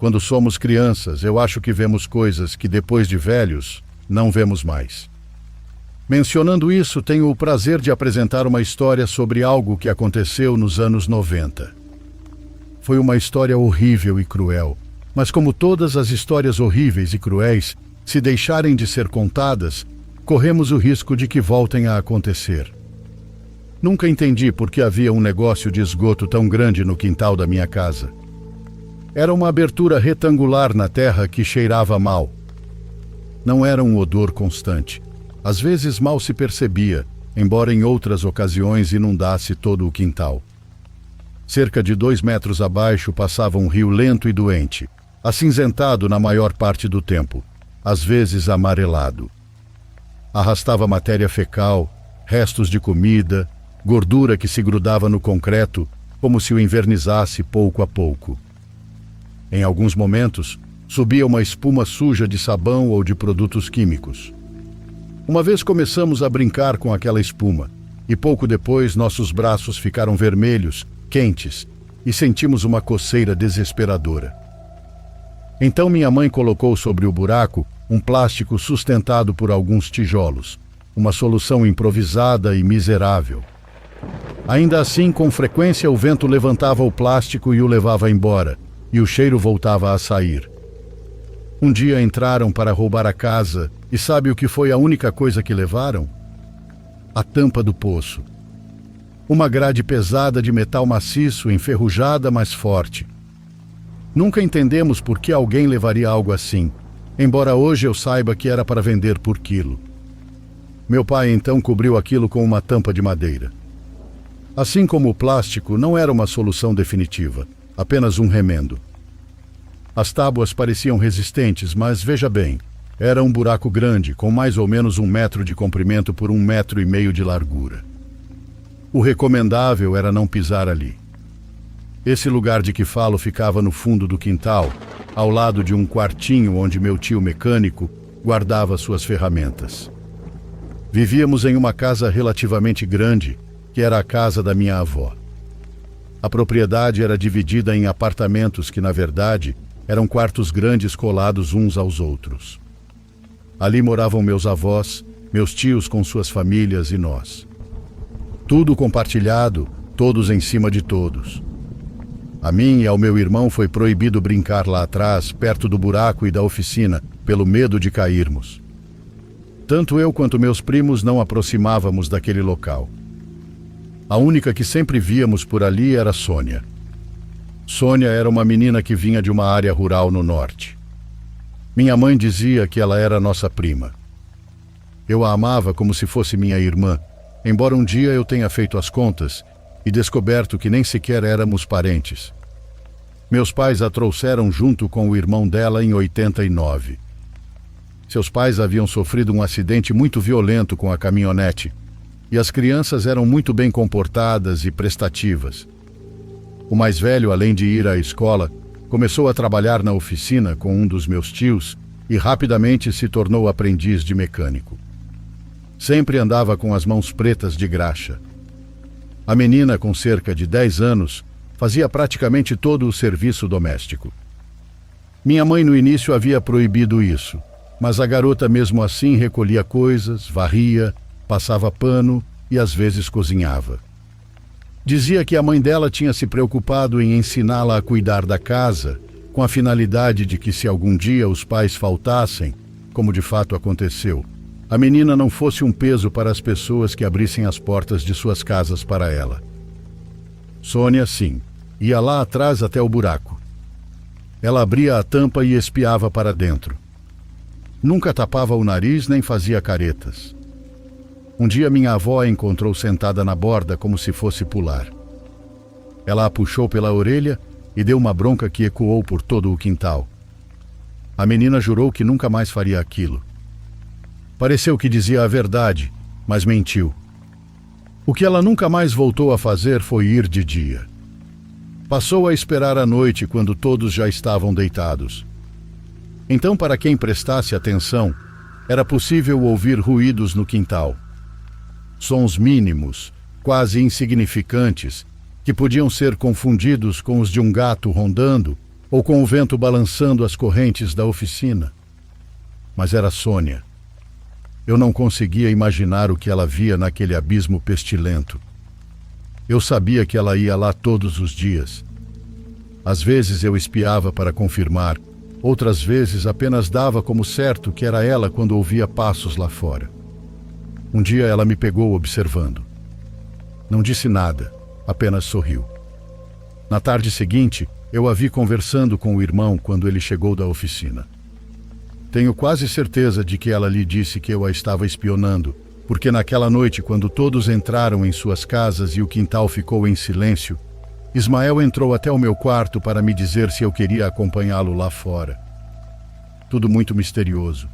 Quando somos crianças, eu acho que vemos coisas que depois de velhos, não vemos mais. Mencionando isso, tenho o prazer de apresentar uma história sobre algo que aconteceu nos anos 90. Foi uma história horrível e cruel, mas como todas as histórias horríveis e cruéis, se deixarem de ser contadas, corremos o risco de que voltem a acontecer. Nunca entendi por que havia um negócio de esgoto tão grande no quintal da minha casa. Era uma abertura retangular na terra que cheirava mal. Não era um odor constante. Às vezes mal se percebia, embora em outras ocasiões inundasse todo o quintal. Cerca de 2 metros abaixo passava um rio lento e doente, acinzentado na maior parte do tempo, às vezes amarelado. Arrastava matéria fecal, restos de comida, gordura que se grudava no concreto, como se o invernizasse pouco a pouco. Em alguns momentos, subia uma espuma suja de sabão ou de produtos químicos. Uma vez começamos a brincar com aquela espuma, e pouco depois nossos braços ficaram vermelhos, quentes, e sentimos uma coceira desesperadora. Então minha mãe colocou sobre o buraco um plástico sustentado por alguns tijolos, uma solução improvisada e miserável. Ainda assim, com frequência o vento levantava o plástico e o levava embora, e o cheiro voltava a sair. Um dia entraram para roubar a casa, e sabe o que foi a única coisa que levaram? A tampa do poço. Uma grade pesada de metal maciço, enferrujada, mas forte. Nunca entendemos por que alguém levaria algo assim, embora hoje eu saiba que era para vender por quilo. Meu pai então cobriu aquilo com uma tampa de madeira. Assim como o plástico, não era uma solução definitiva, apenas um remendo. As tábuas pareciam resistentes, mas veja bem, era um buraco grande, com mais ou menos 1 metro de comprimento por 1,5 metros de largura. O recomendável era não pisar ali. Esse lugar de que falo ficava no fundo do quintal, ao lado de um quartinho onde meu tio mecânico guardava suas ferramentas. Vivíamos em uma casa relativamente grande, que era a casa da minha avó. A propriedade era dividida em apartamentos que, na verdade, eram quartos grandes colados uns aos outros. Ali moravam meus avós, meus tios com suas famílias e nós. Tudo compartilhado, todos em cima de todos. A mim e ao meu irmão foi proibido brincar lá atrás, perto do buraco e da oficina, pelo medo de cairmos. Tanto eu quanto meus primos não aproximávamos daquele local. A única que sempre víamos por ali era Sônia. Sônia era uma menina que vinha de uma área rural no norte. Minha mãe dizia que ela era nossa prima. Eu a amava como se fosse minha irmã, embora um dia eu tenha feito as contas e descoberto que nem sequer éramos parentes. Meus pais a trouxeram junto com o irmão dela em 89. Seus pais haviam sofrido um acidente muito violento com a caminhonete, e as crianças eram muito bem comportadas e prestativas. O mais velho, além de ir à escola, começou a trabalhar na oficina com um dos meus tios e rapidamente se tornou aprendiz de mecânico. Sempre andava com as mãos pretas de graxa. A menina, com cerca de 10 anos, fazia praticamente todo o serviço doméstico. Minha mãe no início havia proibido isso, mas a garota mesmo assim recolhia coisas, varria, passava pano e às vezes cozinhava. Dizia que a mãe dela tinha se preocupado em ensiná-la a cuidar da casa, com a finalidade de que se algum dia os pais faltassem, como de fato aconteceu, a menina não fosse um peso para as pessoas que abrissem as portas de suas casas para ela. Sônia, sim, ia lá atrás até o buraco. Ela abria a tampa e espiava para dentro. Nunca tapava o nariz nem fazia caretas. Um dia minha avó a encontrou sentada na borda como se fosse pular. Ela a puxou pela orelha e deu uma bronca que ecoou por todo o quintal. A menina jurou que nunca mais faria aquilo. Pareceu que dizia a verdade, mas mentiu. O que ela nunca mais voltou a fazer foi ir de dia. Passou a esperar a noite quando todos já estavam deitados. Então, para quem prestasse atenção, era possível ouvir ruídos no quintal. Sons mínimos, quase insignificantes, que podiam ser confundidos com os de um gato rondando ou com o vento balançando as correntes da oficina. Mas era Sônia. Eu não conseguia imaginar o que ela via naquele abismo pestilento. Eu sabia que ela ia lá todos os dias. Às vezes eu espiava para confirmar, outras vezes apenas dava como certo que era ela quando ouvia passos lá fora. Um dia ela me pegou observando. Não disse nada, apenas sorriu. Na tarde seguinte, eu a vi conversando com o irmão quando ele chegou da oficina. Tenho quase certeza de que ela lhe disse que eu a estava espionando, porque naquela noite, quando todos entraram em suas casas e o quintal ficou em silêncio, Ismael entrou até o meu quarto para me dizer se eu queria acompanhá-lo lá fora. Tudo muito misterioso.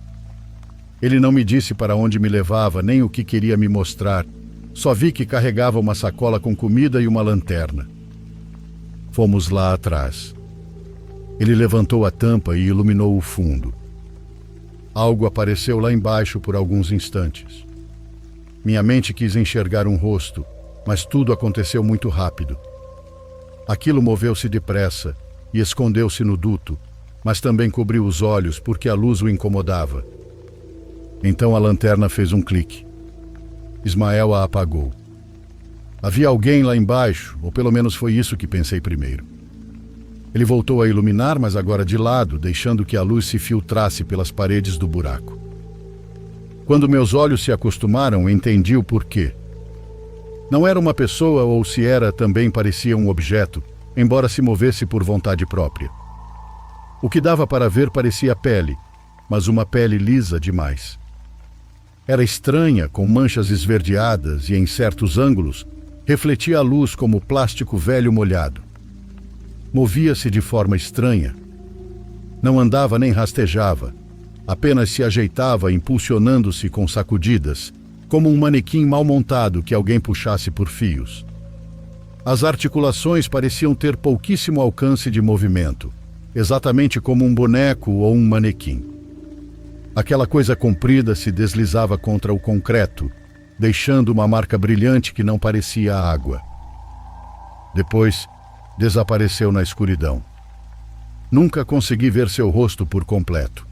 Ele não me disse para onde me levava, nem o que queria me mostrar. Só vi que carregava uma sacola com comida e uma lanterna. Fomos lá atrás. Ele levantou a tampa e iluminou o fundo. Algo apareceu lá embaixo por alguns instantes. Minha mente quis enxergar um rosto, mas tudo aconteceu muito rápido. Aquilo moveu-se depressa e escondeu-se no duto, mas também cobriu os olhos porque a luz o incomodava. Então a lanterna fez um clique. Ismael a apagou. Havia alguém lá embaixo, ou pelo menos foi isso que pensei primeiro. Ele voltou a iluminar, mas agora de lado, deixando que a luz se filtrasse pelas paredes do buraco. Quando meus olhos se acostumaram, entendi o porquê. Não era uma pessoa, ou se era, também parecia um objeto, embora se movesse por vontade própria. O que dava para ver parecia pele, mas uma pele lisa demais. Era estranha, com manchas esverdeadas e, em certos ângulos, refletia a luz como plástico velho molhado. Movia-se de forma estranha. Não andava nem rastejava, apenas se ajeitava impulsionando-se com sacudidas, como um manequim mal montado que alguém puxasse por fios. As articulações pareciam ter pouquíssimo alcance de movimento, exatamente como um boneco ou um manequim. Aquela coisa comprida se deslizava contra o concreto, deixando uma marca brilhante que não parecia água. Depois, desapareceu na escuridão. Nunca consegui ver seu rosto por completo.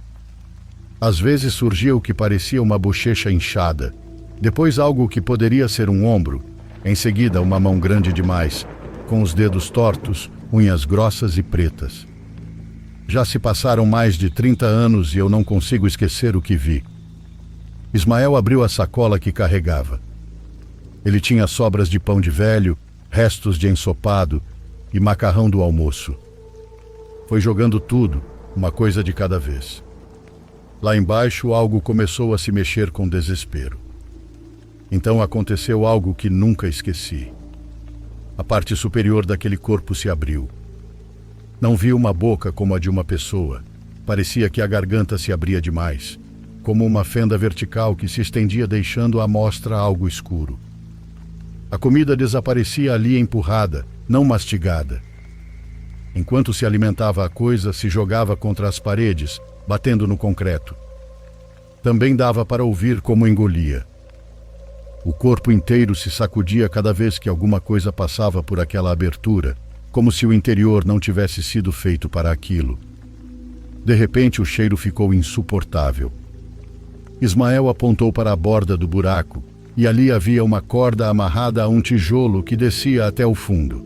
Às vezes surgia o que parecia uma bochecha inchada, depois algo que poderia ser um ombro, em seguida uma mão grande demais, com os dedos tortos, unhas grossas e pretas. Já se passaram mais de 30 anos e eu não consigo esquecer o que vi. Ismael abriu a sacola que carregava. Ele tinha sobras de pão de velho, restos de ensopado e macarrão do almoço. Foi jogando tudo, uma coisa de cada vez. Lá embaixo, algo começou a se mexer com desespero. Então aconteceu algo que nunca esqueci. A parte superior daquele corpo se abriu. Não vi uma boca como a de uma pessoa. Parecia que a garganta se abria demais, como uma fenda vertical que se estendia deixando à mostra algo escuro. A comida desaparecia ali empurrada, não mastigada. Enquanto se alimentava a coisa, se jogava contra as paredes, batendo no concreto. Também dava para ouvir como engolia. O corpo inteiro se sacudia cada vez que alguma coisa passava por aquela abertura, como se o interior não tivesse sido feito para aquilo. De repente, o cheiro ficou insuportável. Ismael apontou para a borda do buraco, e ali havia uma corda amarrada a um tijolo que descia até o fundo.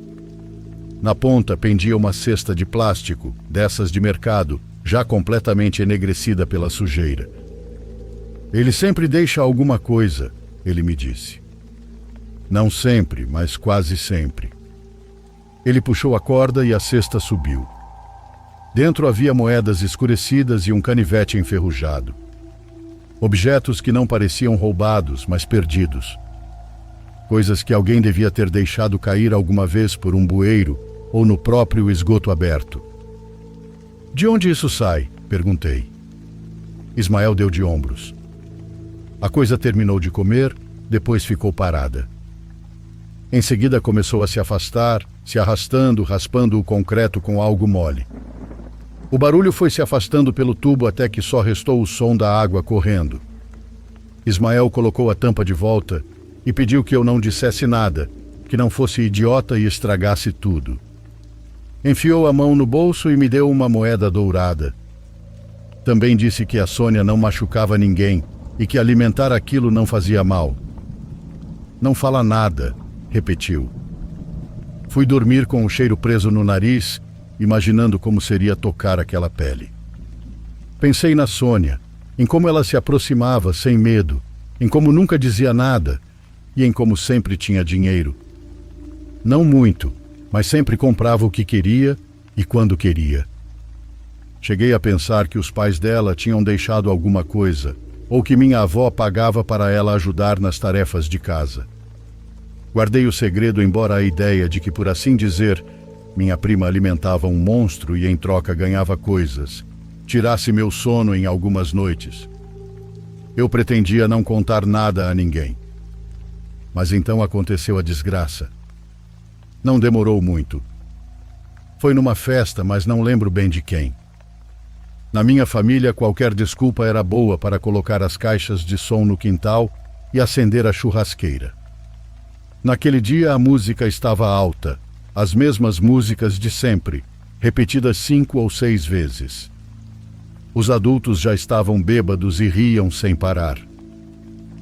Na ponta pendia uma cesta de plástico, dessas de mercado, já completamente enegrecida pela sujeira. Ele sempre deixa alguma coisa, ele me disse. Não sempre, mas quase sempre. Ele puxou a corda e a cesta subiu. Dentro havia moedas escurecidas e um canivete enferrujado. Objetos que não pareciam roubados, mas perdidos. Coisas que alguém devia ter deixado cair alguma vez por um bueiro ou no próprio esgoto aberto. De onde isso sai? Perguntei. Ismael deu de ombros. A coisa terminou de comer, depois ficou parada. Em seguida começou a se afastar, se arrastando, raspando o concreto com algo mole. O barulho foi se afastando pelo tubo até que só restou o som da água correndo. Ismael colocou a tampa de volta e pediu que eu não dissesse nada, que não fosse idiota e estragasse tudo. Enfiou a mão no bolso e me deu uma moeda dourada. Também disse que a Sônia não machucava ninguém e que alimentar aquilo não fazia mal. Não fala nada, repetiu. Fui dormir com o cheiro preso no nariz, imaginando como seria tocar aquela pele. Pensei na Sônia, em como ela se aproximava sem medo, em como nunca dizia nada e em como sempre tinha dinheiro. Não muito, mas sempre comprava o que queria e quando queria. Cheguei a pensar que os pais dela tinham deixado alguma coisa, ou que minha avó pagava para ela ajudar nas tarefas de casa. Guardei o segredo, embora a ideia de que, por assim dizer, minha prima alimentava um monstro e em troca ganhava coisas, tirasse meu sono em algumas noites. Eu pretendia não contar nada a ninguém. Mas então aconteceu a desgraça. Não demorou muito. Foi numa festa, mas não lembro bem de quem. Na minha família, qualquer desculpa era boa para colocar as caixas de som no quintal e acender a churrasqueira. Naquele dia a música estava alta, as mesmas músicas de sempre, repetidas 5 ou 6 vezes. Os adultos já estavam bêbados e riam sem parar.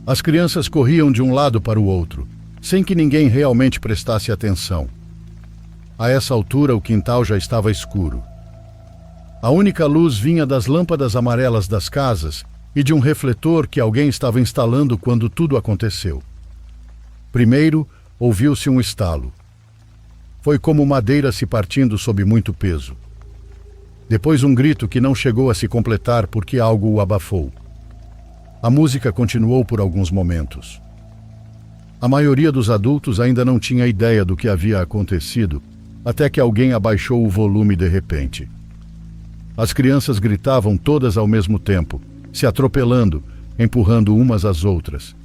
As crianças corriam de um lado para o outro, sem que ninguém realmente prestasse atenção. A essa altura o quintal já estava escuro. A única luz vinha das lâmpadas amarelas das casas e de um refletor que alguém estava instalando quando tudo aconteceu. Primeiro, ouviu-se um estalo. Foi como madeira se partindo sob muito peso. Depois um grito que não chegou a se completar porque algo o abafou. A música continuou por alguns momentos. A maioria dos adultos ainda não tinha ideia do que havia acontecido, até que alguém abaixou o volume de repente. As crianças gritavam todas ao mesmo tempo, se atropelando, empurrando umas às outras.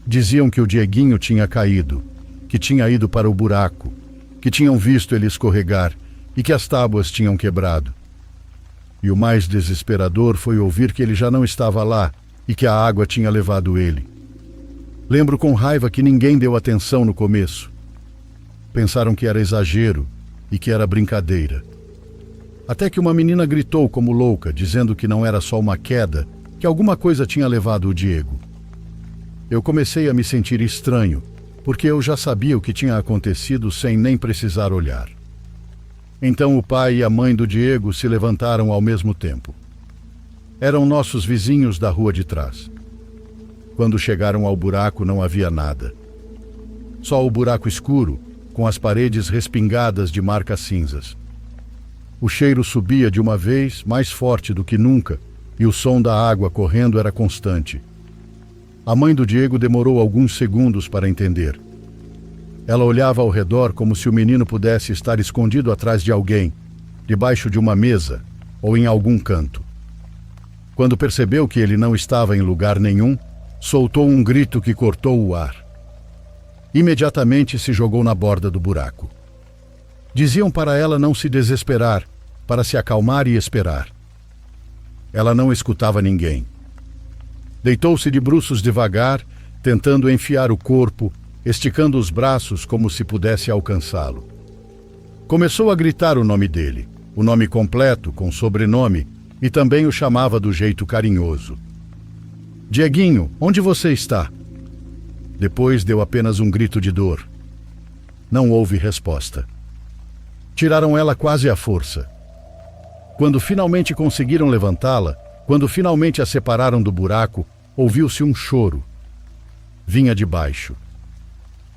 Diziam que o Dieguinho tinha caído, que tinha ido para o buraco, que tinham visto ele escorregar e que as tábuas tinham quebrado. E o mais desesperador foi ouvir que ele já não estava lá e que a água tinha levado ele. Lembro com raiva que ninguém deu atenção no começo. Pensaram que era exagero e que era brincadeira. Até que uma menina gritou como louca, dizendo que não era só uma queda, que alguma coisa tinha levado o Diego. Eu comecei a me sentir estranho, porque eu já sabia o que tinha acontecido sem nem precisar olhar. Então o pai e a mãe do Diego se levantaram ao mesmo tempo. Eram nossos vizinhos da rua de trás. Quando chegaram ao buraco não havia nada. Só o buraco escuro, com as paredes respingadas de marcas cinzas. O cheiro subia de uma vez, mais forte do que nunca, e o som da água correndo era constante. A mãe do Diego demorou alguns segundos para entender. Ela olhava ao redor como se o menino pudesse estar escondido atrás de alguém, debaixo de uma mesa ou em algum canto. Quando percebeu que ele não estava em lugar nenhum, soltou um grito que cortou o ar. Imediatamente se jogou na borda do buraco. Diziam para ela não se desesperar, para se acalmar e esperar. Ela não escutava ninguém. Deitou-se de bruços devagar, tentando enfiar o corpo, esticando os braços como se pudesse alcançá-lo. Começou a gritar o nome dele, o nome completo, com sobrenome, e também o chamava do jeito carinhoso. Dieguinho, onde você está? Depois deu apenas um grito de dor. Não houve resposta. Tiraram ela quase à força. Quando finalmente conseguiram levantá-la, quando finalmente a separaram do buraco, ouviu-se um choro. Vinha de baixo.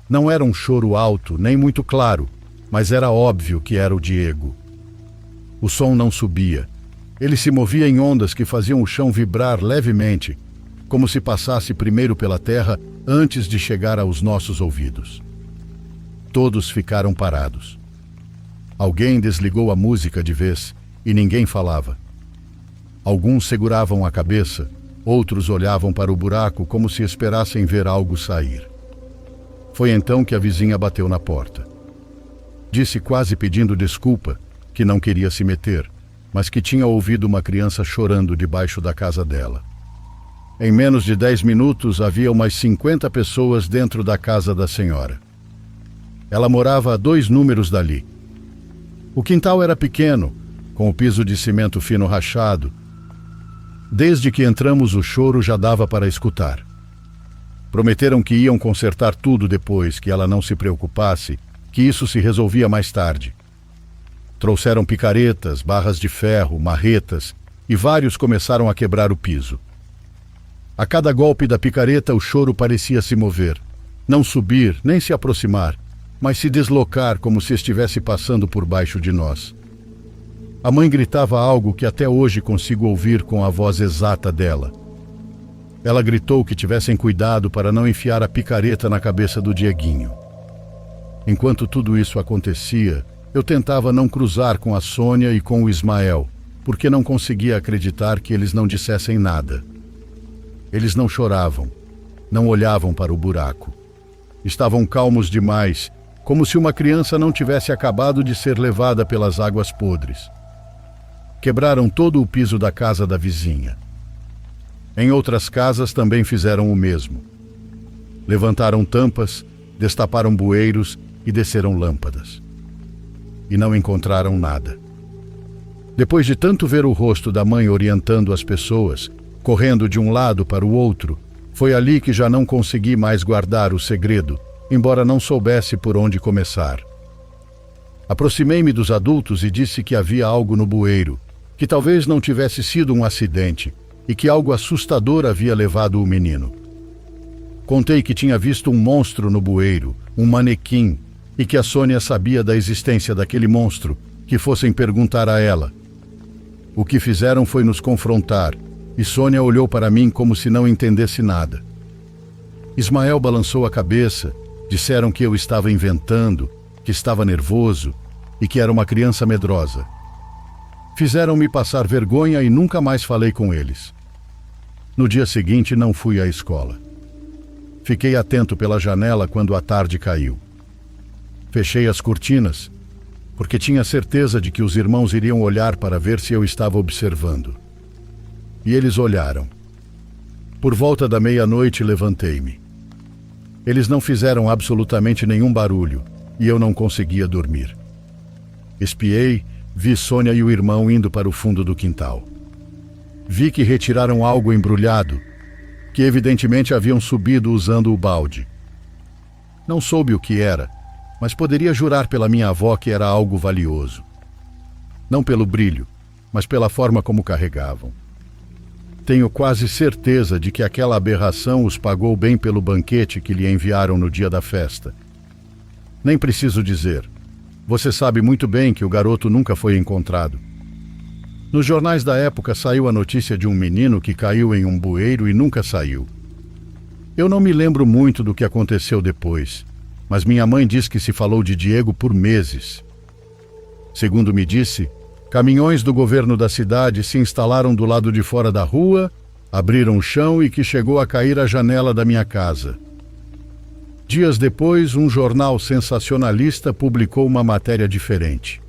Não era um choro alto, nem muito claro, mas era óbvio que era o Diego. O som não subia. Ele se movia em ondas que faziam o chão vibrar levemente, como se passasse primeiro pela terra antes de chegar aos nossos ouvidos. Todos ficaram parados. Alguém desligou a música de vez e ninguém falava. Alguns seguravam a cabeça, outros olhavam para o buraco como se esperassem ver algo sair. Foi então que a vizinha bateu na porta. Disse, quase pedindo desculpa, que não queria se meter, mas que tinha ouvido uma criança chorando debaixo da casa dela. Em menos de 10 minutos havia umas 50 pessoas dentro da casa da senhora. Ela morava a 2 números dali. O quintal era pequeno, com o piso de cimento fino rachado. Desde que entramos, o choro já dava para escutar. Prometeram que iam consertar tudo depois, que ela não se preocupasse, que isso se resolvia mais tarde. Trouxeram picaretas, barras de ferro, marretas, e vários começaram a quebrar o piso. A cada golpe da picareta, o choro parecia se mover, não subir, nem se aproximar, mas se deslocar como se estivesse passando por baixo de nós. A mãe gritava algo que até hoje consigo ouvir com a voz exata dela. Ela gritou que tivessem cuidado para não enfiar a picareta na cabeça do Dieguinho. Enquanto tudo isso acontecia, eu tentava não cruzar com a Sônia e com o Ismael, porque não conseguia acreditar que eles não dissessem nada. Eles não choravam, não olhavam para o buraco. Estavam calmos demais, como se uma criança não tivesse acabado de ser levada pelas águas podres. Quebraram todo o piso da casa da vizinha. Em outras casas também fizeram o mesmo. Levantaram tampas, destaparam bueiros e desceram lâmpadas. E não encontraram nada. Depois de tanto ver o rosto da mãe orientando as pessoas, correndo de um lado para o outro, foi ali que já não consegui mais guardar o segredo, embora não soubesse por onde começar. Aproximei-me dos adultos e disse que havia algo no bueiro, que talvez não tivesse sido um acidente e que algo assustador havia levado o menino. Contei que tinha visto um monstro no bueiro, um manequim, e que a Sônia sabia da existência daquele monstro, que fossem perguntar a ela. O que fizeram foi nos confrontar, e Sônia olhou para mim como se não entendesse nada. Ismael balançou a cabeça, disseram que eu estava inventando, que estava nervoso e que era uma criança medrosa. Fizeram-me passar vergonha e nunca mais falei com eles. No dia seguinte não fui à escola. Fiquei atento pela janela quando a tarde caiu. Fechei as cortinas, porque tinha certeza de que os irmãos iriam olhar para ver se eu estava observando. E eles olharam. Por volta da meia-noite levantei-me. Eles não fizeram absolutamente nenhum barulho e eu não conseguia dormir. Espiei, vi Sônia e o irmão indo para o fundo do quintal. Vi que retiraram algo embrulhado, que evidentemente haviam subido usando o balde. Não soube o que era, mas poderia jurar pela minha avó que era algo valioso. Não pelo brilho, mas pela forma como carregavam. Tenho quase certeza de que aquela aberração os pagou bem pelo banquete que lhe enviaram no dia da festa. Nem preciso dizer. Você sabe muito bem que o garoto nunca foi encontrado. Nos jornais da época saiu a notícia de um menino que caiu em um bueiro e nunca saiu. Eu não me lembro muito do que aconteceu depois, mas minha mãe diz que se falou de Diego por meses. Segundo me disse, caminhões do governo da cidade se instalaram do lado de fora da rua, abriram o chão e que chegou a cair a janela da minha casa. Dias depois, um jornal sensacionalista publicou uma matéria diferente.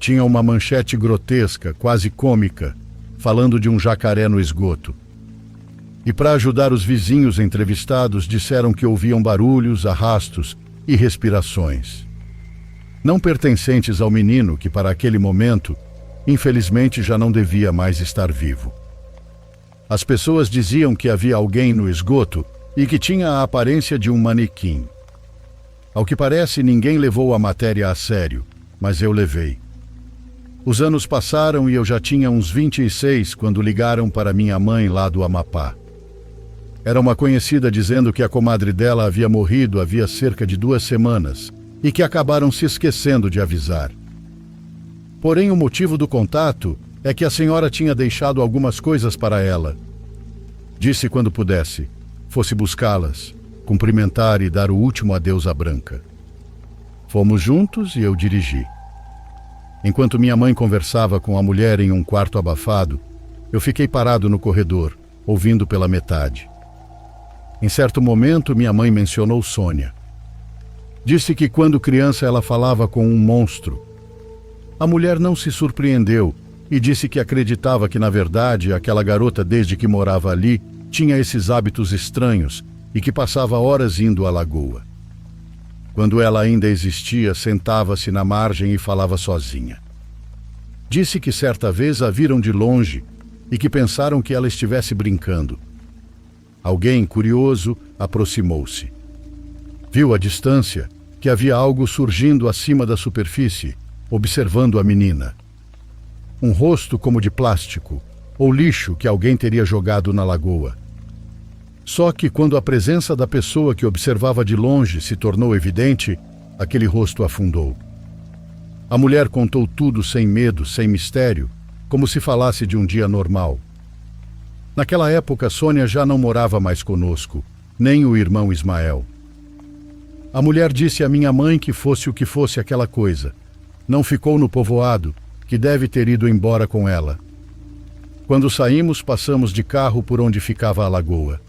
Tinha uma manchete grotesca, quase cômica, falando de um jacaré no esgoto. E para ajudar os vizinhos entrevistados, disseram que ouviam barulhos, arrastos e respirações. Não pertencentes ao menino que, para aquele momento, infelizmente já não devia mais estar vivo. As pessoas diziam que havia alguém no esgoto e que tinha a aparência de um manequim. Ao que parece, ninguém levou a matéria a sério, mas eu levei. Os anos passaram e eu já tinha uns 26 quando ligaram para minha mãe lá do Amapá. Era uma conhecida dizendo que a comadre dela havia morrido havia cerca de 2 semanas e que acabaram se esquecendo de avisar. Porém, o motivo do contato é que a senhora tinha deixado algumas coisas para ela. Disse quando pudesse, fosse buscá-las, cumprimentar e dar o último adeus à Branca. Fomos juntos e eu dirigi. Enquanto minha mãe conversava com a mulher em um quarto abafado, eu fiquei parado no corredor, ouvindo pela metade. Em certo momento, minha mãe mencionou Sônia. Disse que quando criança ela falava com um monstro. A mulher não se surpreendeu e disse que acreditava que, na verdade, aquela garota, desde que morava ali, tinha esses hábitos estranhos e que passava horas indo à lagoa. Quando ela ainda existia, sentava-se na margem e falava sozinha. Disse que certa vez a viram de longe e que pensaram que ela estivesse brincando. Alguém, curioso, aproximou-se. Viu à distância que havia algo surgindo acima da superfície, observando a menina. Um rosto como de plástico, ou lixo que alguém teria jogado na lagoa. Só que quando a presença da pessoa que observava de longe se tornou evidente, aquele rosto afundou. A mulher contou tudo sem medo, sem mistério, como se falasse de um dia normal. Naquela época, Sônia já não morava mais conosco, nem o irmão Ismael. A mulher disse à minha mãe que fosse o que fosse aquela coisa. Não ficou no povoado, que deve ter ido embora com ela. Quando saímos, passamos de carro por onde ficava a lagoa.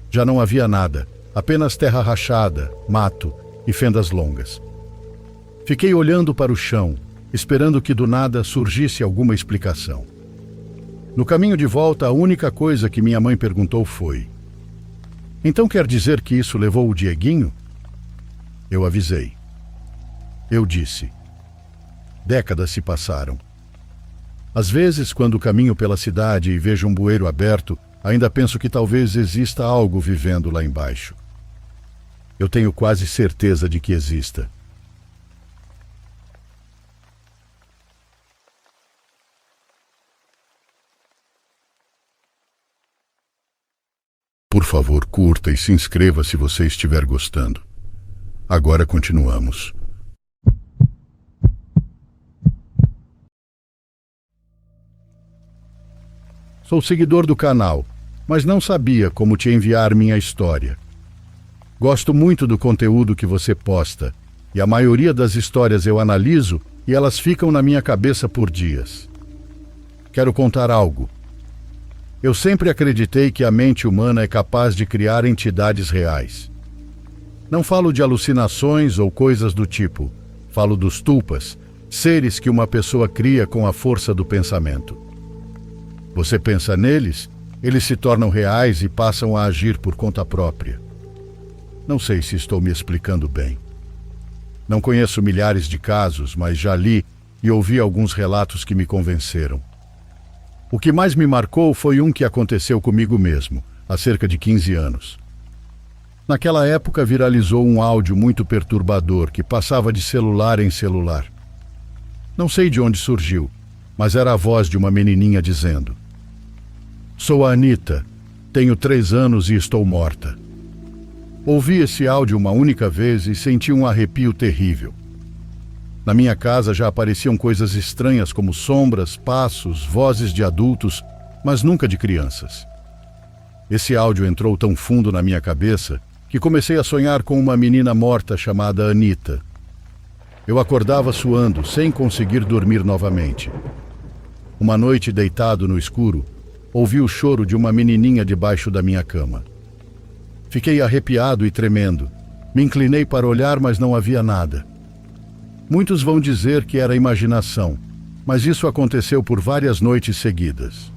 Já não havia nada, apenas terra rachada, mato e fendas longas. Fiquei olhando para o chão, esperando que do nada surgisse alguma explicação. No caminho de volta, a única coisa que minha mãe perguntou foi: "Então quer dizer que isso levou o Dieguinho?" Eu avisei. Eu disse: "Décadas se passaram. Às vezes, quando caminho pela cidade e vejo um bueiro aberto, ainda penso que talvez exista algo vivendo lá embaixo. Eu tenho quase certeza de que exista." Por favor, curta e se inscreva se você estiver gostando. Agora continuamos. Sou seguidor do canal, mas não sabia como te enviar minha história. Gosto muito do conteúdo que você posta, e a maioria das histórias eu analiso e elas ficam na minha cabeça por dias. Quero contar algo. Eu sempre acreditei que a mente humana é capaz de criar entidades reais. Não falo de alucinações ou coisas do tipo. Falo dos tulpas, seres que uma pessoa cria com a força do pensamento. Você pensa neles, eles se tornam reais e passam a agir por conta própria. Não sei se estou me explicando bem. Não conheço milhares de casos, mas já li e ouvi alguns relatos que me convenceram. O que mais me marcou foi um que aconteceu comigo mesmo, há cerca de 15 anos. Naquela época viralizou um áudio muito perturbador que passava de celular em celular. Não sei de onde surgiu, mas era a voz de uma menininha dizendo: "Sou a Anita, tenho 3 anos e estou morta." Ouvi esse áudio uma única vez e senti um arrepio terrível. Na minha casa já apareciam coisas estranhas como sombras, passos, vozes de adultos, mas nunca de crianças. Esse áudio entrou tão fundo na minha cabeça que comecei a sonhar com uma menina morta chamada Anita. Eu acordava suando, sem conseguir dormir novamente. Uma noite, deitado no escuro, ouvi o choro de uma menininha debaixo da minha cama. Fiquei arrepiado e tremendo. Me inclinei para olhar, mas não havia nada. Muitos vão dizer que era imaginação, mas isso aconteceu por várias noites seguidas.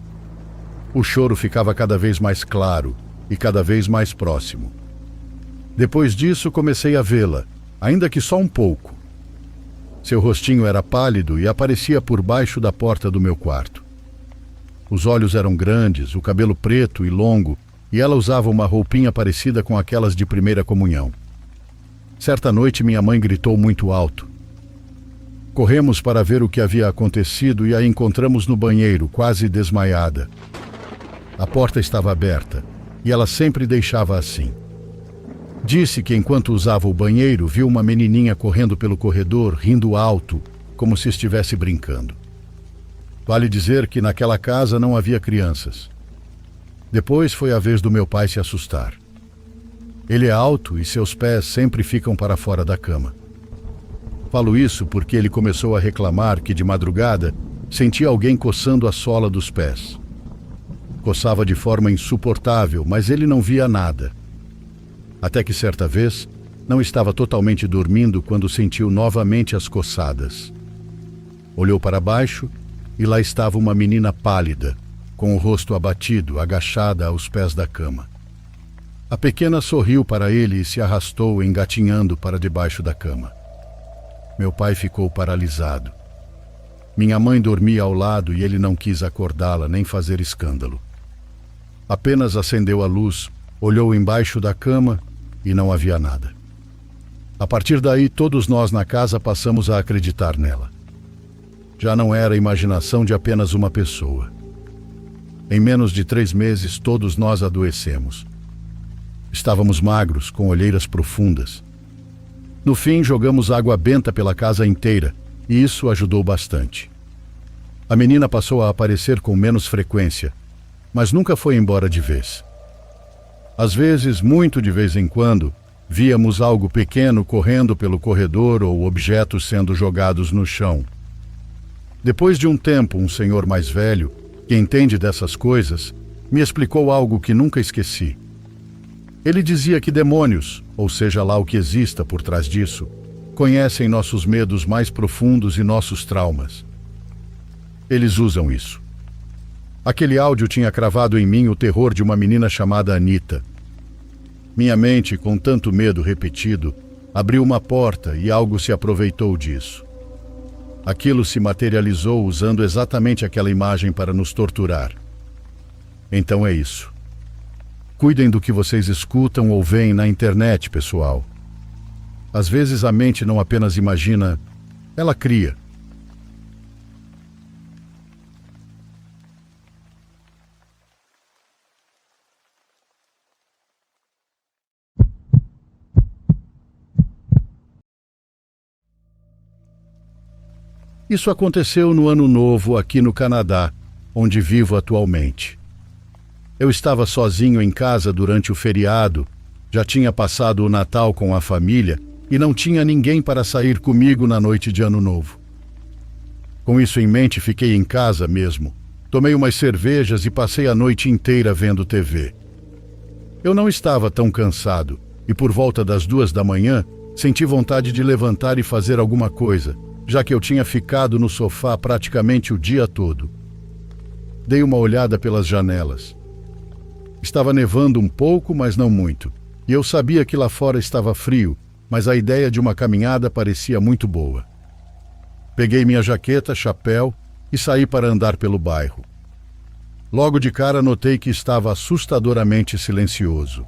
O choro ficava cada vez mais claro e cada vez mais próximo. Depois disso, comecei a vê-la, ainda que só um pouco. Seu rostinho era pálido e aparecia por baixo da porta do meu quarto. Os olhos eram grandes, o cabelo preto e longo, e ela usava uma roupinha parecida com aquelas de primeira comunhão. Certa noite, minha mãe gritou muito alto. Corremos para ver o que havia acontecido e a encontramos no banheiro, quase desmaiada. A porta estava aberta, e ela sempre deixava assim. Disse que enquanto usava o banheiro, viu uma menininha correndo pelo corredor, rindo alto, como se estivesse brincando. Vale dizer que naquela casa não havia crianças. Depois foi a vez do meu pai se assustar. Ele é alto e seus pés sempre ficam para fora da cama. Falo isso porque ele começou a reclamar que de madrugada sentia alguém coçando a sola dos pés. Coçava de forma insuportável, mas ele não via nada. Até que certa vez, não estava totalmente dormindo quando sentiu novamente as coçadas. Olhou para baixo e lá estava uma menina pálida, com o rosto abatido, agachada aos pés da cama. A pequena sorriu para ele e se arrastou, engatinhando para debaixo da cama. Meu pai ficou paralisado. Minha mãe dormia ao lado e ele não quis acordá-la nem fazer escândalo. Apenas acendeu a luz, olhou embaixo da cama e não havia nada. A partir daí, todos nós na casa passamos a acreditar nela. Já não era a imaginação de apenas uma pessoa. Em menos de 3 meses, todos nós adoecemos. Estávamos magros, com olheiras profundas. No fim, jogamos água benta pela casa inteira, e isso ajudou bastante. A menina passou a aparecer com menos frequência, mas nunca foi embora de vez. Às vezes, muito de vez em quando, víamos algo pequeno correndo pelo corredor ou objetos sendo jogados no chão. Depois de um tempo, um senhor mais velho, que entende dessas coisas, me explicou algo que nunca esqueci. Ele dizia que demônios, ou seja lá o que exista por trás disso, conhecem nossos medos mais profundos e nossos traumas. Eles usam isso. Aquele áudio tinha cravado em mim o terror de uma menina chamada Anita. Minha mente, com tanto medo repetido, abriu uma porta e algo se aproveitou disso. Aquilo se materializou usando exatamente aquela imagem para nos torturar. Então é isso. Cuidem do que vocês escutam ou veem na internet, pessoal. Às vezes a mente não apenas imagina, ela cria. Isso aconteceu no Ano Novo aqui no Canadá, onde vivo atualmente. Eu estava sozinho em casa durante o feriado, já tinha passado o Natal com a família e não tinha ninguém para sair comigo na noite de Ano Novo. Com isso em mente, fiquei em casa mesmo. Tomei umas cervejas e passei a noite inteira vendo TV. Eu não estava tão cansado e por volta das 2 da manhã senti vontade de levantar e fazer alguma coisa, já que eu tinha ficado no sofá praticamente o dia todo. Dei uma olhada pelas janelas. Estava nevando um pouco, mas não muito, e eu sabia que lá fora estava frio, mas a ideia de uma caminhada parecia muito boa. Peguei minha jaqueta, chapéu e saí para andar pelo bairro. Logo de cara notei que estava assustadoramente silencioso.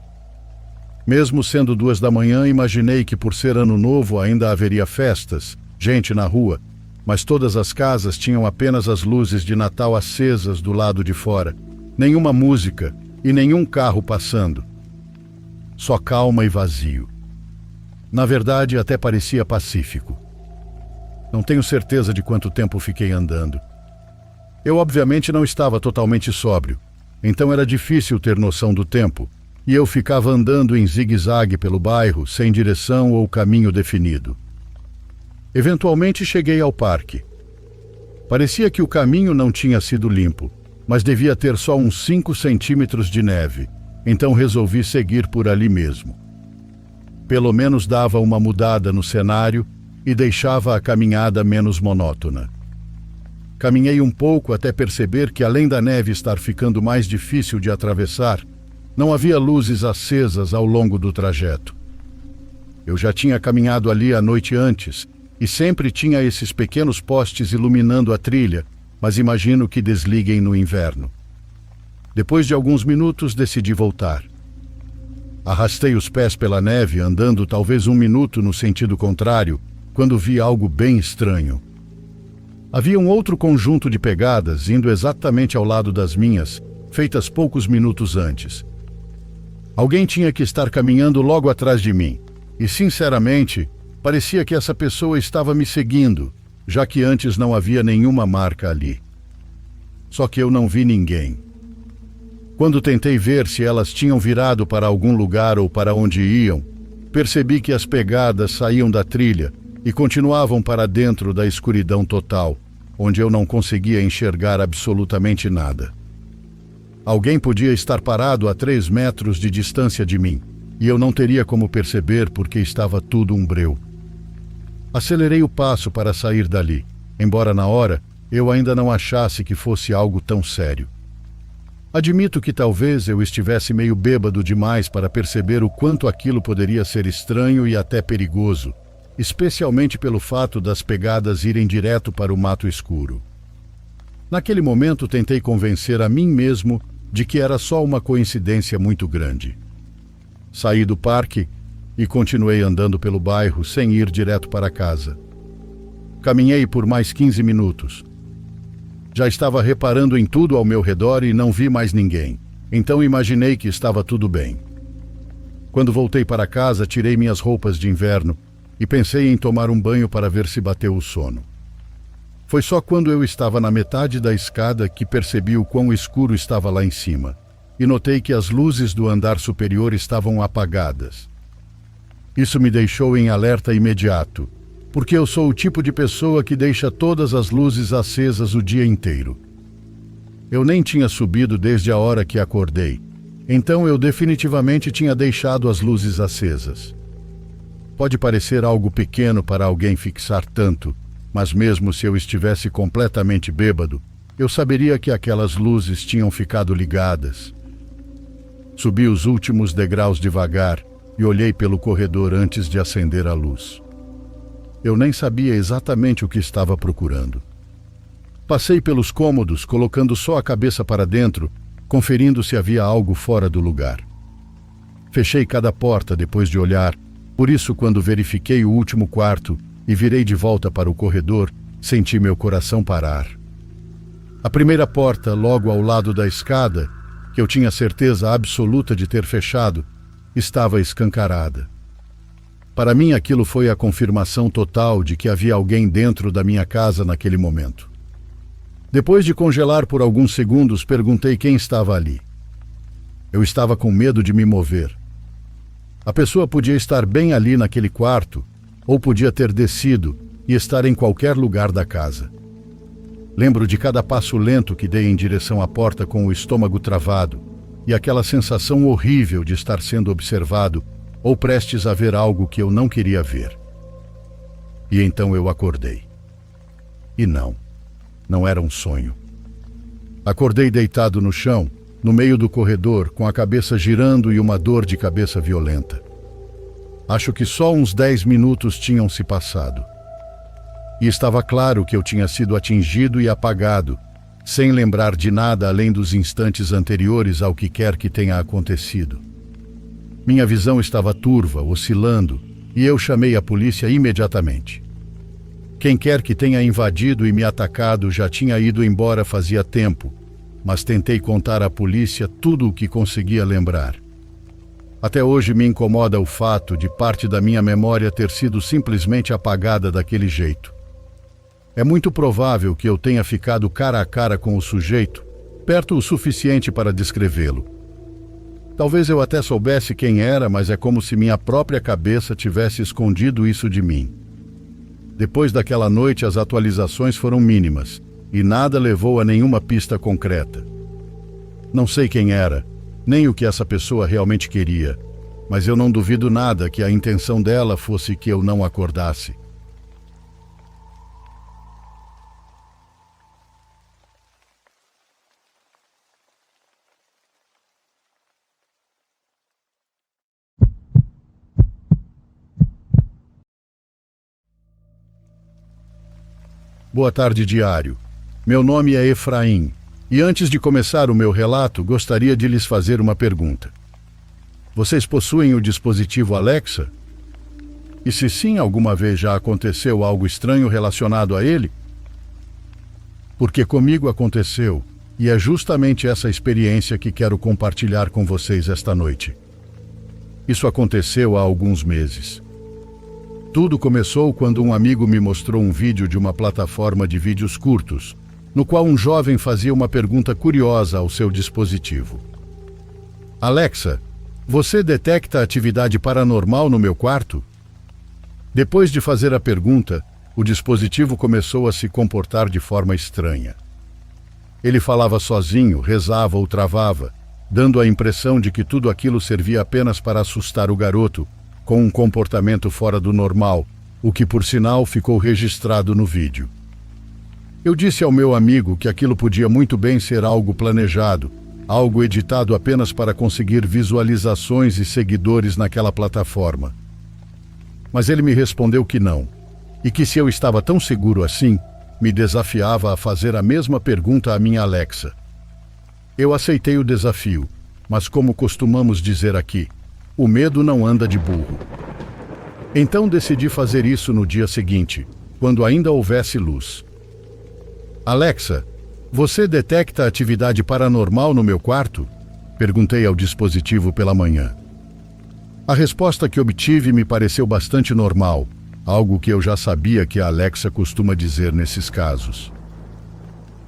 Mesmo sendo 2 da manhã, imaginei que por ser Ano Novo ainda haveria festas, gente na rua, mas todas as casas tinham apenas as luzes de Natal acesas do lado de fora, nenhuma música e nenhum carro passando. Só calma e vazio. Na verdade, até parecia pacífico. Não tenho certeza de quanto tempo fiquei andando. Eu obviamente não estava totalmente sóbrio, então era difícil ter noção do tempo, e eu ficava andando em zigue-zague pelo bairro, sem direção ou caminho definido. Eventualmente cheguei ao parque. Parecia que o caminho não tinha sido limpo, mas devia ter só uns 5 centímetros de neve, então resolvi seguir por ali mesmo. Pelo menos dava uma mudada no cenário e deixava a caminhada menos monótona. Caminhei um pouco até perceber que, além da neve estar ficando mais difícil de atravessar, não havia luzes acesas ao longo do trajeto. Eu já tinha caminhado ali a noite antes e sempre tinha esses pequenos postes iluminando a trilha, mas imagino que desliguem no inverno. Depois de alguns minutos, decidi voltar. Arrastei os pés pela neve, andando talvez 1 minuto no sentido contrário, quando vi algo bem estranho. Havia um outro conjunto de pegadas indo exatamente ao lado das minhas, feitas poucos minutos antes. Alguém tinha que estar caminhando logo atrás de mim, e sinceramente, parecia que essa pessoa estava me seguindo, já que antes não havia nenhuma marca ali. Só que eu não vi ninguém. Quando tentei ver se elas tinham virado para algum lugar ou para onde iam, percebi que as pegadas saíam da trilha e continuavam para dentro da escuridão total, onde eu não conseguia enxergar absolutamente nada. Alguém podia estar parado a 3 metros de distância de mim, e eu não teria como perceber porque estava tudo um breu. Acelerei o passo para sair dali, embora na hora eu ainda não achasse que fosse algo tão sério. Admito que talvez eu estivesse meio bêbado demais para perceber o quanto aquilo poderia ser estranho e até perigoso, especialmente pelo fato das pegadas irem direto para o mato escuro. Naquele momento tentei convencer a mim mesmo de que era só uma coincidência muito grande. Saí do parque e continuei andando pelo bairro sem ir direto para casa. Caminhei por mais 15 minutos. Já estava reparando em tudo ao meu redor e não vi mais ninguém, então imaginei que estava tudo bem. Quando voltei para casa, tirei minhas roupas de inverno e pensei em tomar um banho para ver se bateu o sono. Foi só quando eu estava na metade da escada que percebi o quão escuro estava lá em cima e notei que as luzes do andar superior estavam apagadas. Isso me deixou em alerta imediato, porque eu sou o tipo de pessoa que deixa todas as luzes acesas o dia inteiro. Eu nem tinha subido desde a hora que acordei, então eu definitivamente tinha deixado as luzes acesas. Pode parecer algo pequeno para alguém fixar tanto, mas mesmo se eu estivesse completamente bêbado, eu saberia que aquelas luzes tinham ficado ligadas. Subi os últimos degraus devagar e olhei pelo corredor antes de acender a luz. Eu nem sabia exatamente o que estava procurando. Passei pelos cômodos, colocando só a cabeça para dentro, conferindo se havia algo fora do lugar. Fechei cada porta depois de olhar, por isso quando verifiquei o último quarto e virei de volta para o corredor, senti meu coração parar. A primeira porta, logo ao lado da escada, que eu tinha certeza absoluta de ter fechado, estava escancarada. Para mim, aquilo foi a confirmação total de que havia alguém dentro da minha casa naquele momento. Depois de congelar por alguns segundos, perguntei quem estava ali. Eu estava com medo de me mover. A pessoa podia estar bem ali naquele quarto, ou podia ter descido e estar em qualquer lugar da casa. Lembro de cada passo lento que dei em direção à porta com o estômago travado e aquela sensação horrível de estar sendo observado ou prestes a ver algo que eu não queria ver. E então eu acordei. E não era um sonho. Acordei deitado no chão, no meio do corredor, com a cabeça girando e uma dor de cabeça violenta. Acho que só uns 10 minutos tinham se passado. E estava claro que eu tinha sido atingido e apagado, sem lembrar de nada além dos instantes anteriores ao que quer que tenha acontecido. Minha visão estava turva, oscilando, e eu chamei a polícia imediatamente. Quem quer que tenha invadido e me atacado já tinha ido embora fazia tempo, mas tentei contar à polícia tudo o que conseguia lembrar. Até hoje me incomoda o fato de parte da minha memória ter sido simplesmente apagada daquele jeito. É muito provável que eu tenha ficado cara a cara com o sujeito, perto o suficiente para descrevê-lo. Talvez eu até soubesse quem era, mas é como se minha própria cabeça tivesse escondido isso de mim. Depois daquela noite, as atualizações foram mínimas, e nada levou a nenhuma pista concreta. Não sei quem era, nem o que essa pessoa realmente queria, mas eu não duvido nada que a intenção dela fosse que eu não acordasse. Boa tarde, diário. Meu nome é Efraim, e antes de começar o meu relato, gostaria de lhes fazer uma pergunta. Vocês possuem o dispositivo Alexa? E se sim, alguma vez já aconteceu algo estranho relacionado a ele? Porque comigo aconteceu, e é justamente essa experiência que quero compartilhar com vocês esta noite. Isso aconteceu há alguns meses. Tudo começou quando um amigo me mostrou um vídeo de uma plataforma de vídeos curtos, no qual um jovem fazia uma pergunta curiosa ao seu dispositivo. Alexa, você detecta atividade paranormal no meu quarto? Depois de fazer a pergunta, o dispositivo começou a se comportar de forma estranha. Ele falava sozinho, rezava ou travava, dando a impressão de que tudo aquilo servia apenas para assustar o garoto, com um comportamento fora do normal, o que por sinal ficou registrado no vídeo. Eu disse ao meu amigo que aquilo podia muito bem ser algo planejado, algo editado apenas para conseguir visualizações e seguidores naquela plataforma. Mas ele me respondeu que não, e que se eu estava tão seguro assim, me desafiava a fazer a mesma pergunta à minha Alexa. Eu aceitei o desafio, mas como costumamos dizer aqui, o medo não anda de burro. Então decidi fazer isso no dia seguinte, quando ainda houvesse luz. Alexa, você detecta atividade paranormal no meu quarto? Perguntei ao dispositivo pela manhã. A resposta que obtive me pareceu bastante normal, algo que eu já sabia que a Alexa costuma dizer nesses casos.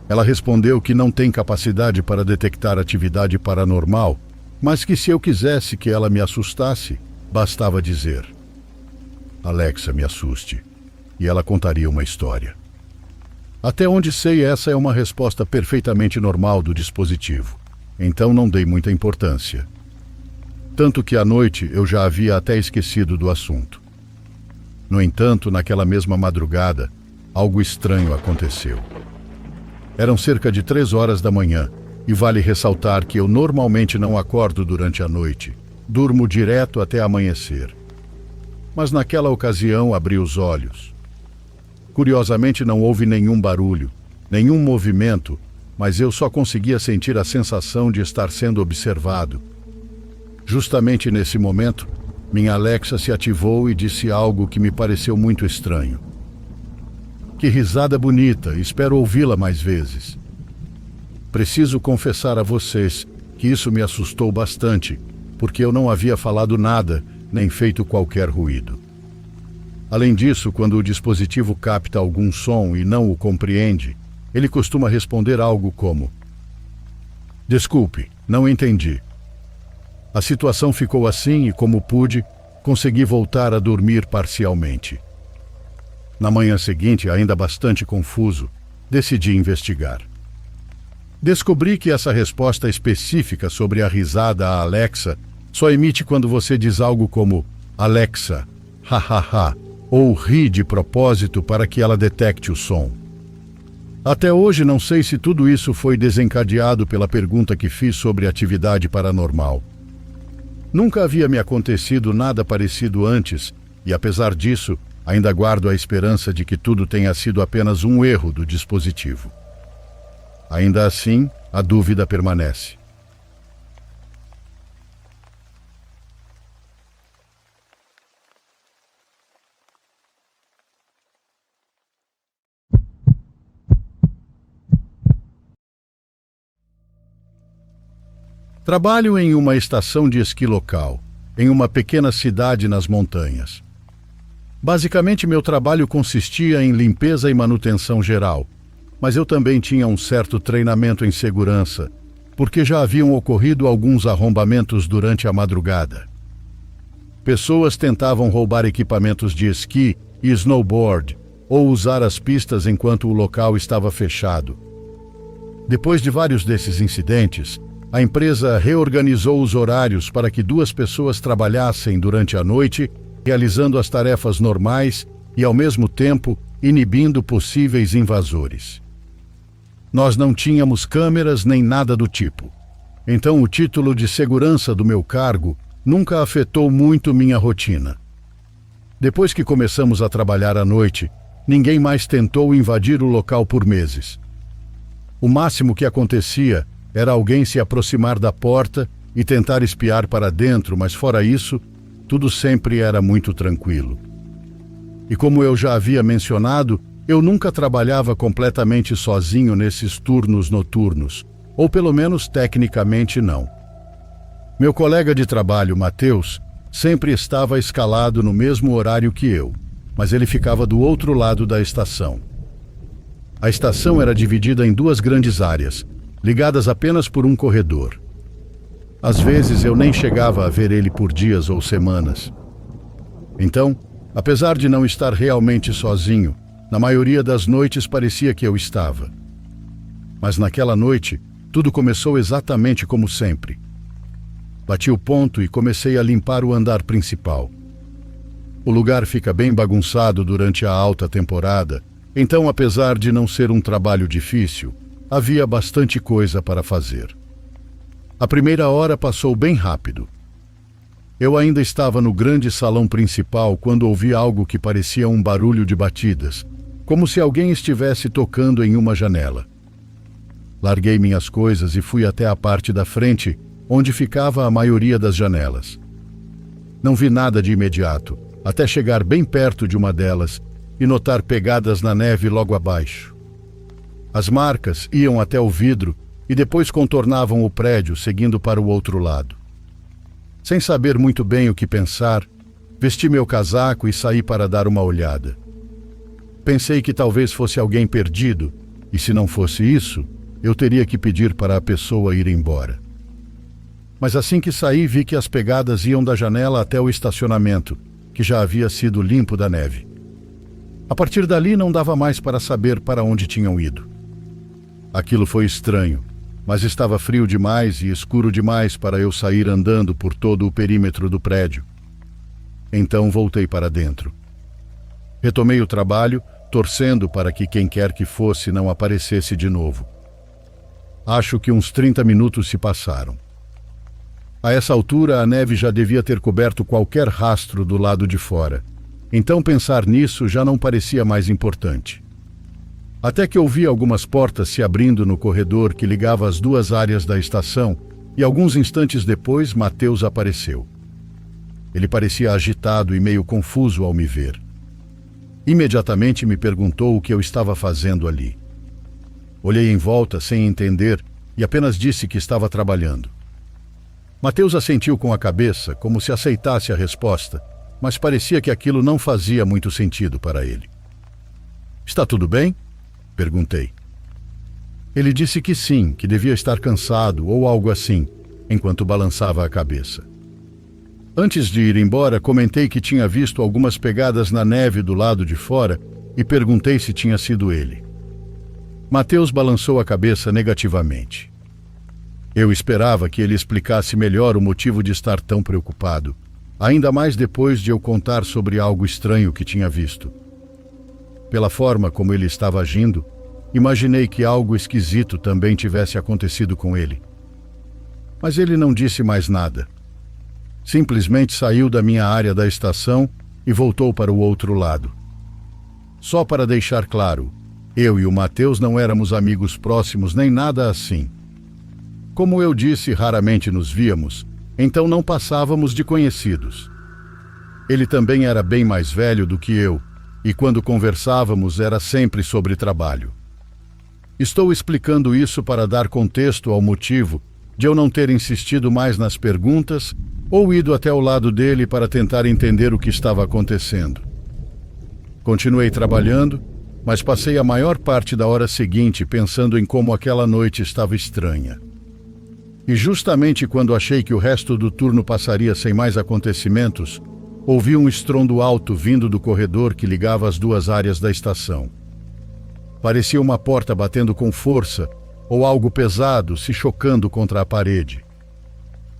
Ela respondeu que não tem capacidade para detectar atividade paranormal, mas que se eu quisesse que ela me assustasse, bastava dizer: Alexa, me assuste, e ela contaria uma história. Até onde sei, essa é uma resposta perfeitamente normal do dispositivo, então não dei muita importância. Tanto que à noite eu já havia até esquecido do assunto. No entanto, naquela mesma madrugada, algo estranho aconteceu. Eram cerca de 3 horas da manhã, e vale ressaltar que eu normalmente não acordo durante a noite, durmo direto até amanhecer. Mas naquela ocasião abri os olhos. Curiosamente não houve nenhum barulho, nenhum movimento, mas eu só conseguia sentir a sensação de estar sendo observado. Justamente nesse momento, minha Alexa se ativou e disse algo que me pareceu muito estranho. Que risada bonita, espero ouvi-la mais vezes. Preciso confessar a vocês que isso me assustou bastante, porque eu não havia falado nada, nem feito qualquer ruído. Além disso, quando o dispositivo capta algum som e não o compreende, ele costuma responder algo como: Desculpe, não entendi. A situação ficou assim e, como pude, consegui voltar a dormir parcialmente. Na manhã seguinte, ainda bastante confuso, decidi investigar. Descobri que essa resposta específica sobre a risada à Alexa só emite quando você diz algo como Alexa, hahaha, ou ri de propósito para que ela detecte o som. Até hoje não sei se tudo isso foi desencadeado pela pergunta que fiz sobre atividade paranormal. Nunca havia me acontecido nada parecido antes e, apesar disso, ainda guardo a esperança de que tudo tenha sido apenas um erro do dispositivo. Ainda assim, a dúvida permanece. Trabalho em uma estação de esqui local, em uma pequena cidade nas montanhas. Basicamente, meu trabalho consistia em limpeza e manutenção geral, mas eu também tinha um certo treinamento em segurança, porque já haviam ocorrido alguns arrombamentos durante a madrugada. Pessoas tentavam roubar equipamentos de esqui e snowboard, ou usar as pistas enquanto o local estava fechado. Depois de vários desses incidentes, a empresa reorganizou os horários para que 2 pessoas trabalhassem durante a noite, realizando as tarefas normais e, ao mesmo tempo, inibindo possíveis invasores. Nós não tínhamos câmeras nem nada do tipo. Então, o título de segurança do meu cargo nunca afetou muito minha rotina. Depois que começamos a trabalhar à noite, ninguém mais tentou invadir o local por meses. O máximo que acontecia era alguém se aproximar da porta e tentar espiar para dentro, mas fora isso, tudo sempre era muito tranquilo. E como eu já havia mencionado, eu nunca trabalhava completamente sozinho nesses turnos noturnos, ou pelo menos tecnicamente não. Meu colega de trabalho, Matheus, sempre estava escalado no mesmo horário que eu, mas ele ficava do outro lado da estação. A estação era dividida em 2 grandes áreas, ligadas apenas por um corredor. Às vezes eu nem chegava a ver ele por dias ou semanas. Então, apesar de não estar realmente sozinho, na maioria das noites parecia que eu estava. Mas naquela noite, tudo começou exatamente como sempre. Bati o ponto e comecei a limpar o andar principal. O lugar fica bem bagunçado durante a alta temporada, então, apesar de não ser um trabalho difícil, havia bastante coisa para fazer. A primeira hora passou bem rápido. Eu ainda estava no grande salão principal quando ouvi algo que parecia um barulho de batidas, como se alguém estivesse tocando em uma janela. Larguei minhas coisas e fui até a parte da frente, onde ficava a maioria das janelas. Não vi nada de imediato, até chegar bem perto de uma delas e notar pegadas na neve logo abaixo. As marcas iam até o vidro e depois contornavam o prédio, seguindo para o outro lado. Sem saber muito bem o que pensar, vesti meu casaco e saí para dar uma olhada. Pensei que talvez fosse alguém perdido, e se não fosse isso, eu teria que pedir para a pessoa ir embora. Mas assim que saí, vi que as pegadas iam da janela até o estacionamento, que já havia sido limpo da neve. A partir dali não dava mais para saber para onde tinham ido. Aquilo foi estranho, mas estava frio demais e escuro demais para eu sair andando por todo o perímetro do prédio. Então voltei para dentro. Retomei o trabalho, torcendo para que quem quer que fosse não aparecesse de novo. Acho que uns 30 minutos se passaram. A essa altura, a neve já devia ter coberto qualquer rastro do lado de fora. Então pensar nisso já não parecia mais importante. Até que ouvi algumas portas se abrindo no corredor que ligava as duas áreas da estação e alguns instantes depois Matheus apareceu. Ele parecia agitado e meio confuso ao me ver. Imediatamente me perguntou o que eu estava fazendo ali. Olhei em volta sem entender e apenas disse que estava trabalhando. Matheus assentiu com a cabeça, como se aceitasse a resposta, mas parecia que aquilo não fazia muito sentido para ele. "Está tudo bem?" perguntei. Ele disse que sim, que devia estar cansado ou algo assim, enquanto balançava a cabeça. Antes de ir embora, comentei que tinha visto algumas pegadas na neve do lado de fora e perguntei se tinha sido ele. Matheus balançou a cabeça negativamente. Eu esperava que ele explicasse melhor o motivo de estar tão preocupado, ainda mais depois de eu contar sobre algo estranho que tinha visto. Pela forma como ele estava agindo, imaginei que algo esquisito também tivesse acontecido com ele. Mas ele não disse mais nada. Simplesmente saiu da minha área da estação e voltou para o outro lado. Só para deixar claro, eu e o Matheus não éramos amigos próximos nem nada assim. Como eu disse, raramente nos víamos, então não passávamos de conhecidos. Ele também era bem mais velho do que eu, e quando conversávamos era sempre sobre trabalho. Estou explicando isso para dar contexto ao motivo de eu não ter insistido mais nas perguntas ou ido até o lado dele para tentar entender o que estava acontecendo. Continuei trabalhando, mas passei a maior parte da hora seguinte pensando em como aquela noite estava estranha. E justamente quando achei que o resto do turno passaria sem mais acontecimentos, ouvi um estrondo alto vindo do corredor que ligava as duas áreas da estação. Parecia uma porta batendo com força ou algo pesado se chocando contra a parede.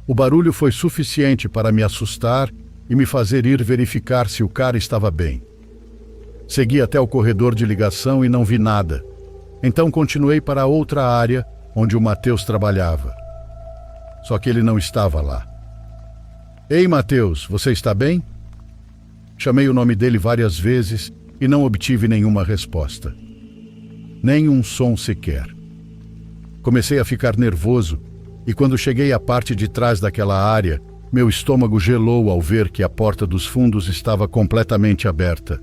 O barulho foi suficiente para me assustar e me fazer ir verificar se o cara estava bem. Segui até o corredor de ligação e não vi nada. Então continuei para outra área onde o Matheus trabalhava. Só que ele não estava lá. "Ei, Matheus, você está bem?" Chamei o nome dele várias vezes e não obtive nenhuma resposta. Nem um som sequer. Comecei a ficar nervoso e quando cheguei à parte de trás daquela área, meu estômago gelou ao ver que a porta dos fundos estava completamente aberta.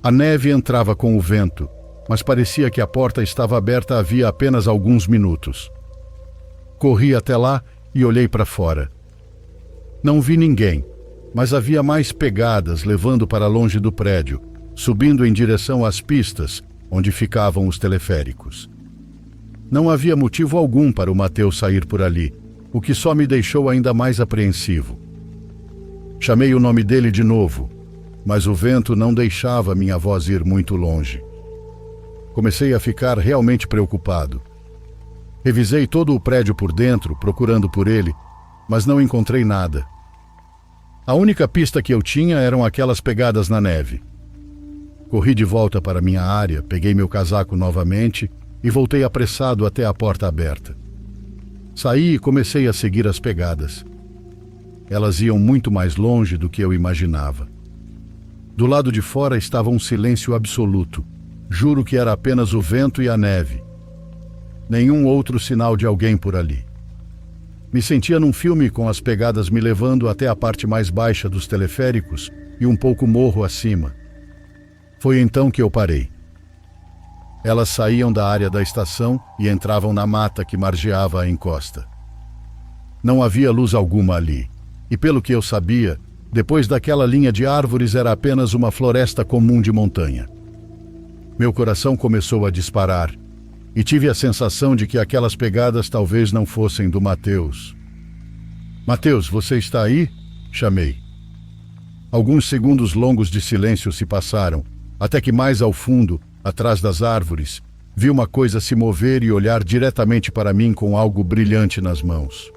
A neve entrava com o vento, mas parecia que a porta estava aberta havia apenas alguns minutos. Corri até lá e olhei para fora. Não vi ninguém, mas havia mais pegadas levando para longe do prédio, subindo em direção às pistas onde ficavam os teleféricos. Não havia motivo algum para o Matheus sair por ali, o que só me deixou ainda mais apreensivo. Chamei o nome dele de novo, mas o vento não deixava minha voz ir muito longe. Comecei a ficar realmente preocupado. Revisei todo o prédio por dentro, procurando por ele, mas não encontrei nada. A única pista que eu tinha eram aquelas pegadas na neve. Corri de volta para minha área, peguei meu casaco novamente e voltei apressado até a porta aberta. Saí e comecei a seguir as pegadas. Elas iam muito mais longe do que eu imaginava. Do lado de fora estava um silêncio absoluto. Juro que era apenas o vento e a neve. Nenhum outro sinal de alguém por ali. Me sentia num filme, com as pegadas me levando até a parte mais baixa dos teleféricos e um pouco morro acima. Foi então que eu parei. Elas saíam da área da estação e entravam na mata que margeava a encosta. Não havia luz alguma ali, e pelo que eu sabia, depois daquela linha de árvores era apenas uma floresta comum de montanha. Meu coração começou a disparar, e tive a sensação de que aquelas pegadas talvez não fossem do Mateus. Mateus, você está aí? Chamei. Alguns segundos longos de silêncio se passaram, até que mais ao fundo, atrás das árvores, vi uma coisa se mover e olhar diretamente para mim com algo brilhante nas mãos.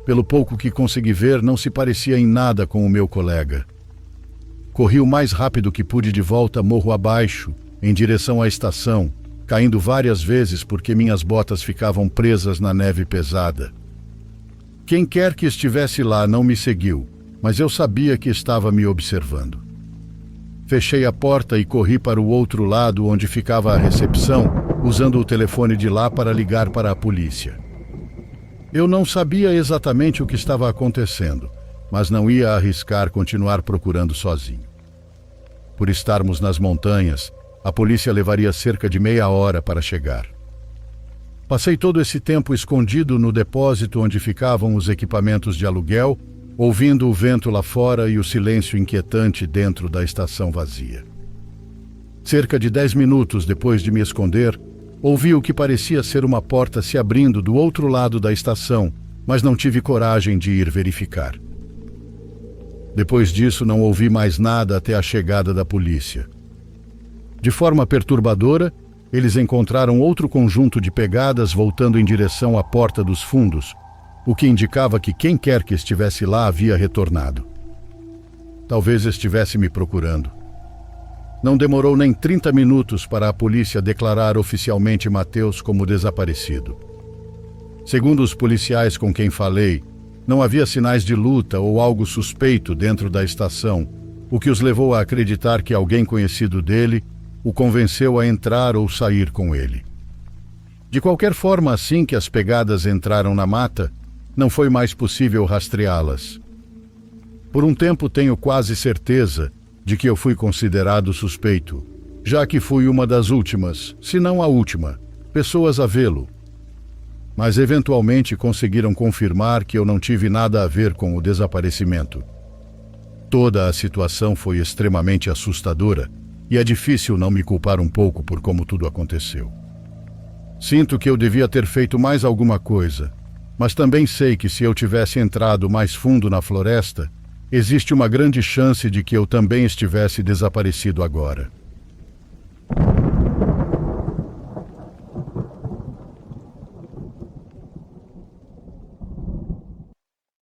Pelo pouco que consegui ver, não se parecia em nada com o meu colega. Corri o mais rápido que pude de volta morro abaixo, em direção à estação, caindo várias vezes porque minhas botas ficavam presas na neve pesada. Quem quer que estivesse lá não me seguiu, mas eu sabia que estava me observando. Fechei a porta e corri para o outro lado onde ficava a recepção, usando o telefone de lá para ligar para a polícia. Eu não sabia exatamente o que estava acontecendo, mas não ia arriscar continuar procurando sozinho. Por estarmos nas montanhas, a polícia levaria cerca de meia hora para chegar. Passei todo esse tempo escondido no depósito onde ficavam os equipamentos de aluguel, ouvindo o vento lá fora e o silêncio inquietante dentro da estação vazia. Cerca de 10 minutos depois de me esconder, ouvi o que parecia ser uma porta se abrindo do outro lado da estação, mas não tive coragem de ir verificar. Depois disso, não ouvi mais nada até a chegada da polícia. De forma perturbadora, eles encontraram outro conjunto de pegadas voltando em direção à porta dos fundos, o que indicava que quem quer que estivesse lá havia retornado. Talvez estivesse me procurando. Não demorou nem 30 minutos para a polícia declarar oficialmente Mateus como desaparecido. Segundo os policiais com quem falei, não havia sinais de luta ou algo suspeito dentro da estação, o que os levou a acreditar que alguém conhecido dele o convenceu a entrar ou sair com ele. De qualquer forma, assim que as pegadas entraram na mata, não foi mais possível rastreá-las. Por um tempo tenho quase certeza de que eu fui considerado suspeito, já que fui uma das últimas, se não a última, pessoas a vê-lo. Mas eventualmente conseguiram confirmar que eu não tive nada a ver com o desaparecimento. Toda a situação foi extremamente assustadora e é difícil não me culpar um pouco por como tudo aconteceu. Sinto que eu devia ter feito mais alguma coisa, mas também sei que se eu tivesse entrado mais fundo na floresta, existe uma grande chance de que eu também estivesse desaparecido agora.